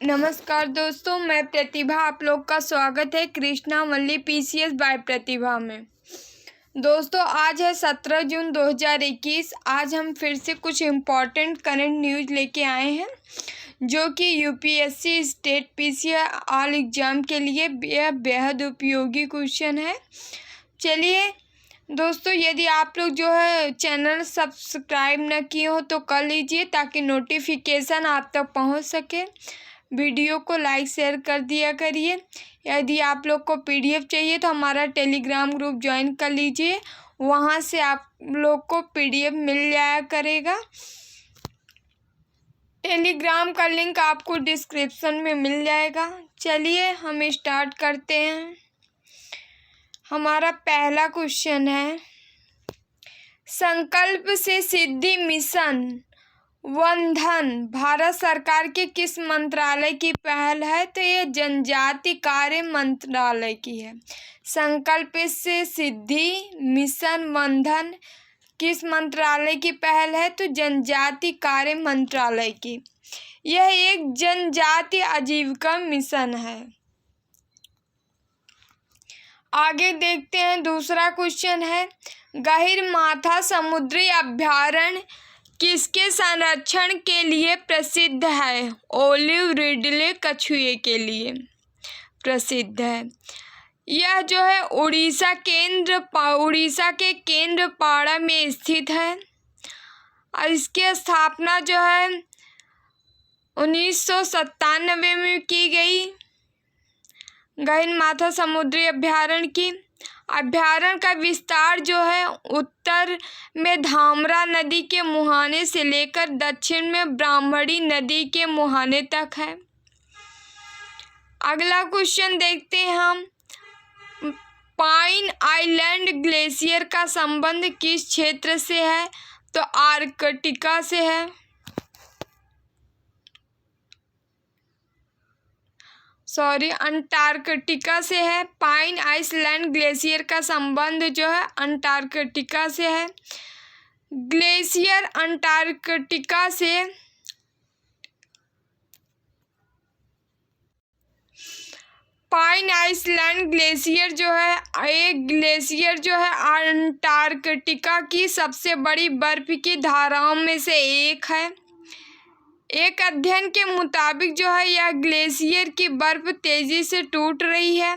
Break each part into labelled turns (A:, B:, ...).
A: नमस्कार दोस्तों, मैं प्रतिभा। आप लोग का स्वागत है कृष्णा मल्ली PCS बाय प्रतिभा में। दोस्तों, आज है 17 जून 2021। आज हम फिर से कुछ इम्पॉर्टेंट करंट न्यूज़ लेके आए हैं जो कि UPSC state PCI all exam के लिए बेहद उपयोगी क्वेश्चन है। चलिए दोस्तों, यदि आप लोग जो है चैनल सब्सक्राइब न किए हो तो कर लीजिए ताकि नोटिफिकेशन आप तक पहुंच सके। वीडियो को लाइक शेयर कर दिया करिए। यदि आप लोग को PDF चाहिए तो हमारा टेलीग्राम ग्रुप ज्वाइन कर लीजिए, वहाँ से आप लोग को PDF मिल जाया करेगा। टेलीग्राम का लिंक आपको डिस्क्रिप्शन में मिल जाएगा। चलिए हम स्टार्ट करते हैं। हमारा पहला क्वेश्चन है, संकल्प से सिद्धि मिशन वनधन भारत सरकार के किस मंत्रालय की पहल है? तो ये जनजाति कार्य मंत्रालय की है। संकल्प से सिद्धि मिशन वनधन किस मंत्रालय की पहल है? तो जनजाति कार्य मंत्रालय की। यह एक जनजाति आजीविका मिशन है। आगे देखते हैं, दूसरा क्वेश्चन है, गहीरमाथा समुद्री अभयारण्य किसके संरक्षण के लिए प्रसिद्ध है? ओलिव रिडले कछुए के लिए प्रसिद्ध है। यह जो है उड़ीसा के केंद्रपाड़ा में स्थित है और इसकी स्थापना जो है 1997 में की गई। गहीरमाथा समुद्री अभयारण्य की अभयारण्य का विस्तार जो है उत्तर में धामरा नदी के मुहाने से लेकर दक्षिण में ब्राह्मणी नदी के मुहाने तक है। अगला क्वेश्चन देखते हैं हम, पाइन आइलैंड ग्लेशियर का संबंध किस क्षेत्र से है? तो आर्कटिका से है। अंटार्कटिका से है। पाइन आइसलैंड ग्लेशियर का संबंध जो है अंटार्कटिका से है। ग्लेशियर अंटार्कटिका से पाइन आइसलैंड ग्लेशियर जो है एक ग्लेशियर जो है अंटार्कटिका की सबसे बड़ी बर्फ की धाराओं में से एक है। एक अध्ययन के मुताबिक जो है यह ग्लेशियर की बर्फ तेजी से टूट रही है,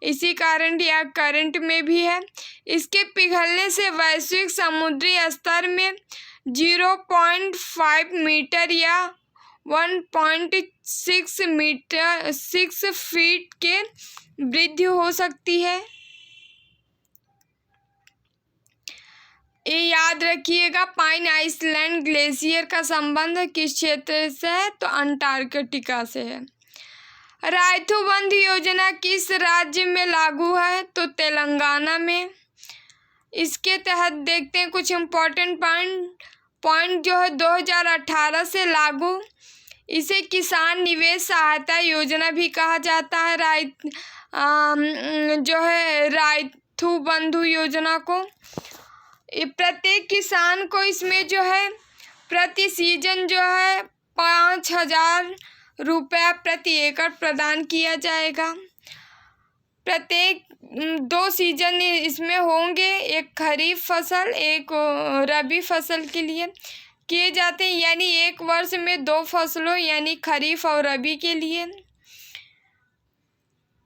A: इसी कारण यह करंट में भी है। इसके पिघलने से वैश्विक समुद्री स्तर में 0.5 मीटर या 1.6 फीट के वृद्धि हो सकती है। ये याद रखिएगा, पाइन आइसलैंड ग्लेशियर का संबंध किस क्षेत्र से है? तो अंटार्कटिका से है। रायथू बंध योजना किस राज्य में लागू है? तो तेलंगाना में। इसके तहत देखते हैं कुछ इम्पोर्टेंट पॉइंट जो है 2018 से लागू। इसे किसान निवेश सहायता योजना भी कहा जाता है। रायथू बंधु योजना को प्रत्येक किसान को इसमें जो है प्रति सीजन जो है 5,000 रुपया प्रति एकड़ प्रदान किया जाएगा। प्रत्येक 2 सीजन इसमें होंगे, एक खरीफ फसल एक रबी फसल के लिए किए जाते हैं, यानी एक वर्ष में 2 फसलों यानी खरीफ और रबी के लिए।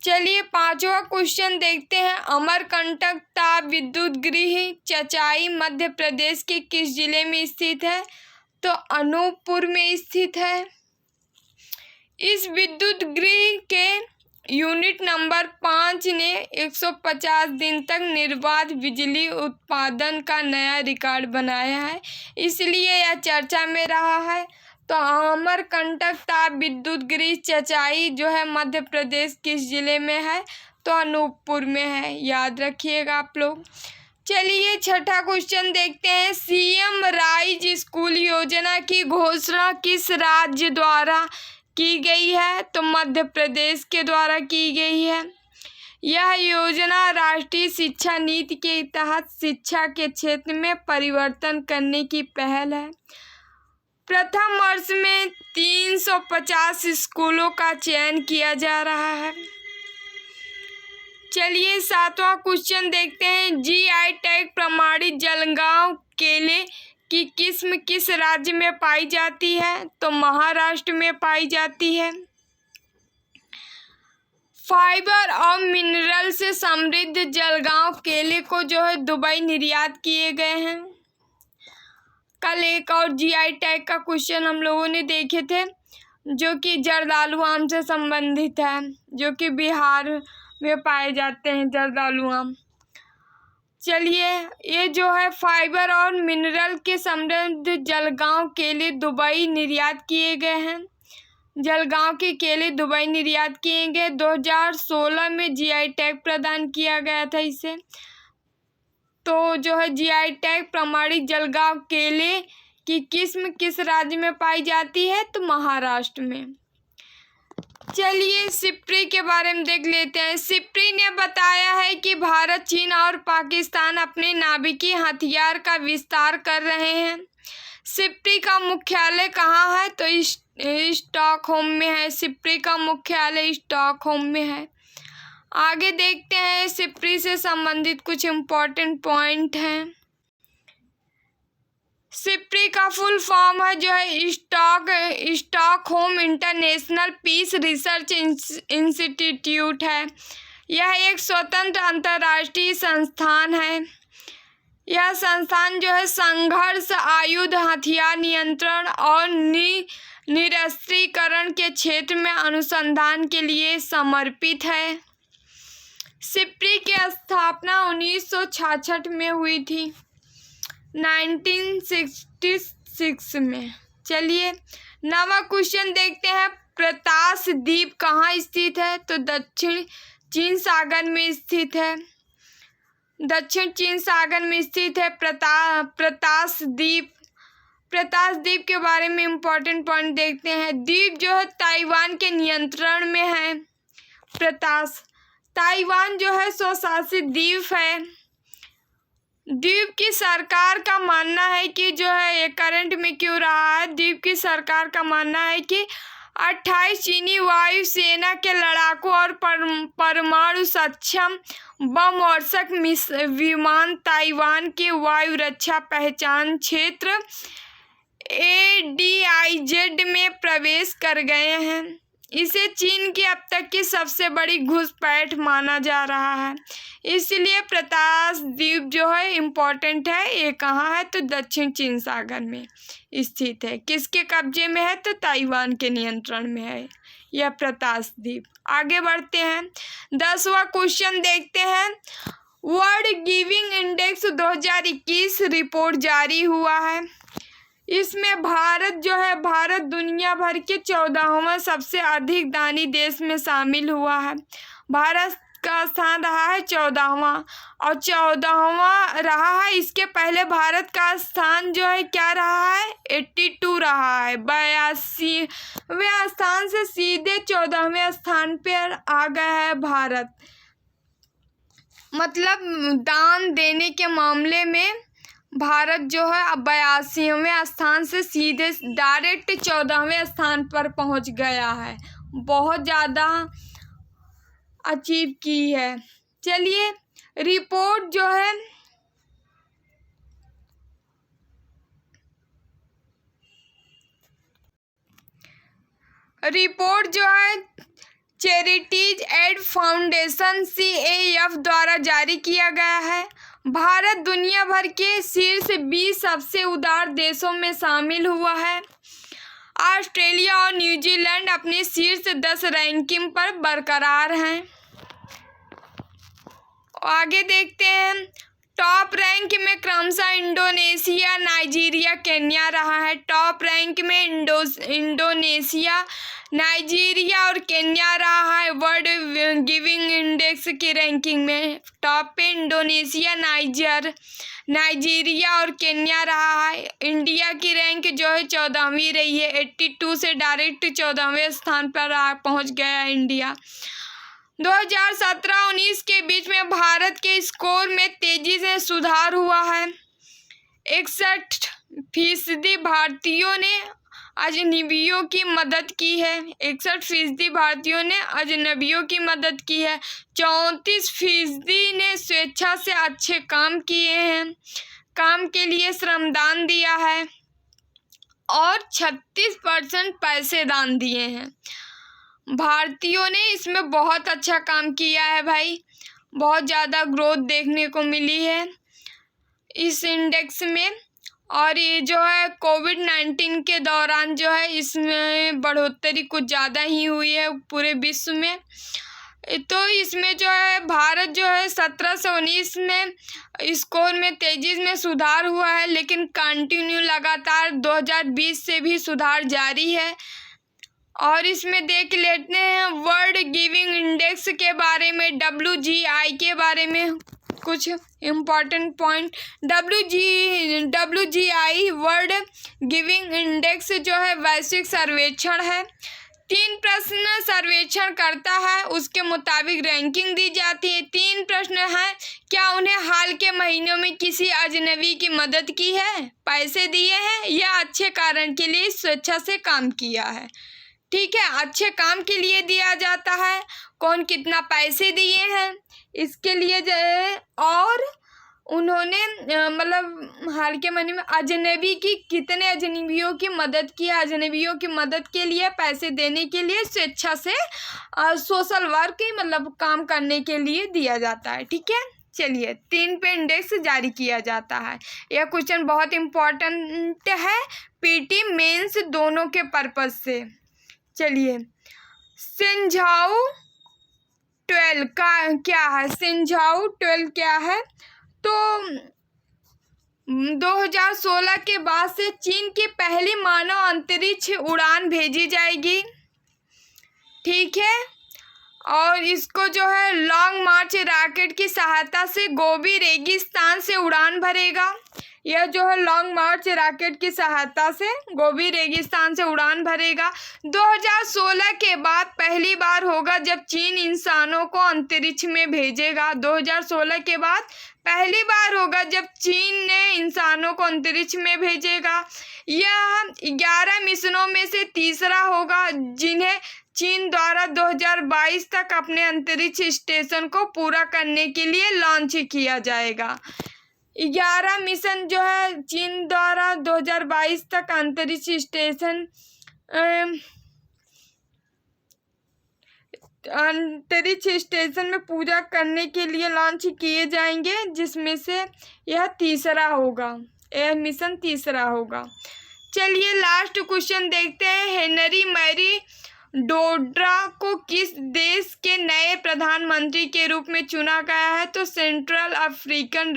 A: चलिए 5वां क्वेश्चन देखते हैं, अमरकंटक ताप विद्युत गृह चचाई मध्य प्रदेश के किस जिले में स्थित है? तो अनूपपुर में स्थित है। इस विद्युत गृह के यूनिट नंबर 5 ने 150 दिन तक निर्बाध बिजली उत्पादन का नया रिकॉर्ड बनाया है, इसलिए यह चर्चा में रहा है। तो अमरकंटक ताप विद्युत गृह चचाई जो है मध्य प्रदेश किस जिले में है? तो अनूपपुर में है, याद रखिएगा आप लोग। चलिए 6ठा क्वेश्चन देखते हैं, CM राइज स्कूल योजना की घोषणा किस राज्य द्वारा की गई है? तो मध्य प्रदेश के द्वारा की गई है। यह योजना राष्ट्रीय शिक्षा नीति के तहत शिक्षा के क्षेत्र में परिवर्तन करने की पहल है। प्रथम वर्ष में 3 350 स्कूलों का चयन किया जा रहा है। चलिए 7वां क्वेश्चन देखते हैं। जीआई टैग प्रमाणित जलगांव केले की किस्म किस राज्य में पाई जाती है? तो महाराष्ट्र में पाई जाती है। फाइबर और मिनरल से समृद्ध जलगांव केले को जो है दुबई निर्यात किए गए हैं। कल एक और जीआई टैग का क्वेश्चन हम लोगों ने देखे थे जो कि जर्दालू आम से संबंधित है, जो कि बिहार में पाए जाते हैं जर्दालू आम। चलिए ये जो है फाइबर और मिनरल के समृद्ध जलगांव केले दुबई निर्यात किए गए हैं। जलगांव के केले दुबई निर्यात किए गए। 2016 में जीआई टैग प्रदान किया गया था इसे। तो जो है जीआई टैग प्रमाणित जलगांव केले की किस्म किस राज्य में पाई जाती है? तो महाराष्ट्र में। चलिए सिप्री के बारे में देख लेते हैं। सिप्री ने बताया है कि भारत, चीन और पाकिस्तान अपने नाभिकीय हथियार का विस्तार कर रहे हैं। सिप्री का मुख्यालय कहाँ है? तो स्टॉकहोम में है। सिप्री का मुख्यालय स्टॉकहोम में है। आगे देखते हैं सिप्री से संबंधित कुछ इम्पोर्टेंट पॉइंट हैं। सिप्री का फुल फॉर्म है जो है Stockholm International Peace Research Institute है। यह एक स्वतंत्र अंतर्राष्ट्रीय संस्थान है। यह संस्थान जो है संघर्ष, आयुध, हथियार नियंत्रण और निरस्त्रीकरण के क्षेत्र में अनुसंधान के लिए समर्पित है। सिप्री की स्थापना 1966 में हुई थी, 1966 में। चलिए 9वां क्वेश्चन देखते हैं। प्रतास द्वीप कहाँ स्थित है? तो दक्षिण चीन सागर में स्थित है। दक्षिण चीन सागर में स्थित है प्रतास द्वीप। प्रतास द्वीप के बारे में इम्पोर्टेंट पॉइंट देखते हैं। द्वीप जो है ताइवान के नियंत्रण में है। ताइवान जो है स्वशासित द्वीप है। द्वीप की सरकार का मानना है कि जो है ये करंट में क्यों रहा है, द्वीप की सरकार का मानना है कि 28 चीनी वायुसेना के लड़ाकू और परमाणु सक्षम बम वर्षक विमान ताइवान के वायु रक्षा पहचान क्षेत्र ADIZ में प्रवेश कर गए हैं। इसे चीन की अब तक की सबसे बड़ी घुसपैठ माना जा रहा है। इसलिए प्रतास द्वीप जो है इम्पोर्टेंट है। ये कहाँ है? तो दक्षिण चीन सागर में स्थित है। किसके कब्जे में है? तो ताइवान के नियंत्रण में है यह प्रतास द्वीप। आगे बढ़ते हैं। 10वां क्वेश्चन देखते हैं। वर्ल्ड गिविंग इंडेक्स 2021 रिपोर्ट जारी हुआ है। इसमें भारत दुनिया भर के 14वां सबसे अधिक दानी देश में शामिल हुआ है। भारत का स्थान रहा है 14वां और 14वां रहा है। इसके पहले भारत का स्थान जो है क्या रहा है? 82 रहा है। 82वें स्थान से सीधे 14वें स्थान पर आ गया है भारत। मतलब दान देने के मामले में भारत जो है अब 82वें स्थान से सीधे डायरेक्ट 14वें स्थान पर पहुंच गया है। बहुत ज़्यादा अचीव की है। चलिए रिपोर्ट जो है चैरिटीज एड फाउंडेशन CAF द्वारा जारी किया गया है। भारत दुनिया भर के शीर्ष 20 सबसे उदार देशों में शामिल हुआ है। ऑस्ट्रेलिया और न्यूजीलैंड अपनी शीर्ष 10 रैंकिंग पर बरकरार हैं। आगे देखते हैं। टॉप रैंक में क्रमशः इंडोनेशिया, नाइजीरिया, केन्या रहा है। टॉप रैंक में इंडोनेशिया, नाइजीरिया और केन्या रहा है। वर्ल्ड गिविंग इंडेक्स की रैंकिंग में टॉप पे इंडोनेशिया, नाइजीरिया और केन्या रहा है। इंडिया की रैंक जो है 14वीं रही है। 82 से डायरेक्ट 14वें स्थान पर पहुंच गया इंडिया। 2017-19 के बीच में भारत के स्कोर में तेजी से सुधार हुआ है। 61% भारतीयों ने अजनबियों की मदद की है। 61% भारतीयों ने अजनबियों की मदद की है। 34% ने स्वेच्छा से अच्छे काम किए हैं, काम के लिए श्रमदान दिया है और 36% पैसे दान दिए हैं। भारतीयों ने इसमें बहुत अच्छा काम किया है भाई, बहुत ज़्यादा ग्रोथ देखने को मिली है इस इंडेक्स में। और ये जो है कोविड-19 के दौरान जो है इसमें बढ़ोतरी कुछ ज़्यादा ही हुई है पूरे विश्व में। तो इसमें जो है भारत जो है 17 से 19 में स्कोर में तेजी में सुधार हुआ है, लेकिन कंटिन्यू लगातार 2020 से भी सुधार जारी है। और इसमें देख लेते हैं वर्ल्ड गिविंग इंडेक्स के बारे में, WGI के बारे में कुछ important point. WGI world giving index जो है वैश्विक सर्वेक्षण है। 3 प्रश्न सर्वेक्षण करता है, उसके मुताबिक रैंकिंग दी जाती है। 3 प्रश्न हैं, क्या उन्हें हाल के महीनों में किसी अजनबी की मदद की है, पैसे दिए हैं या अच्छे कारण के लिए स्वेच्छा से काम किया है। ठीक है, अच्छे काम के लिए दिया जाता है, कौन कितना पैसे दिए हैं इसके लिए जो है, और उन्होंने मतलब हाल के महीने में अजनबी की कितने अजनबियों की मदद की है। अजनबियों की मदद के लिए पैसे देने के लिए स्वेच्छा से सोशल वर्क मतलब काम करने के लिए दिया जाता है। ठीक है, चलिए 3 पे इंडेक्स जारी किया जाता है। यह क्वेश्चन बहुत इम्पोर्टेंट है पीटी मेंस दोनों के पर्पज से। चलिए सिंझाऊ 12 का क्या है, सिंझाऊ 12 क्या है, तो 2016 के बाद से चीन की पहली मानव अंतरिक्ष उड़ान भेजी जाएगी। ठीक है, और इसको जो है लॉन्ग मार्च रॉकेट की सहायता से गोबी रेगिस्तान से उड़ान भरेगा। यह जो है लॉन्ग मार्च रॉकेट की सहायता से गोबी रेगिस्तान से उड़ान भरेगा। 2016 के बाद पहली बार होगा जब चीन इंसानों को अंतरिक्ष में भेजेगा। 2016 के बाद पहली बार होगा जब चीन ने इंसानों को अंतरिक्ष में भेजेगा। यह 11 मिशनों में से तीसरा होगा जिन्हें चीन द्वारा 2022 तक अपने अंतरिक्ष स्टेशन को पूरा करने के लिए लॉन्च किया जाएगा। 11 मिशन जो है चीन द्वारा 2022 तक अंतरिक्ष स्टेशन में पूजा करने के लिए लॉन्च किए जाएंगे, जिसमें से यह तीसरा होगा, यह मिशन तीसरा होगा। चलिए लास्ट क्वेश्चन देखते हैं। हेनरी मैरी डोड्रा को किस देश के नए प्रधानमंत्री के रूप में चुना गया है, तो सेंट्रल अफ्रीकन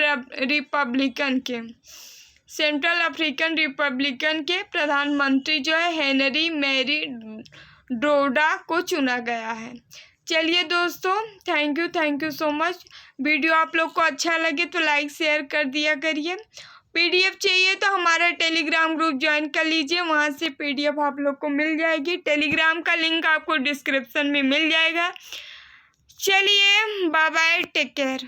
A: रिपब्लिकन के प्रधानमंत्री जो है हेनरी मैरी डोड्रा को चुना गया है। चलिए दोस्तों, thank you so much. Video आप लोग को अच्छा लगे तो लाइक शेयर कर दिया करिए। PDF चाहिए तो हमारा टेलीग्राम ग्रुप ज्वाइन कर लीजिए, वहाँ से PDF आप लोग को मिल जाएगी। टेलीग्राम का लिंक आपको डिस्क्रिप्शन में मिल जाएगा। चलिए बाय बाय, टेक केयर।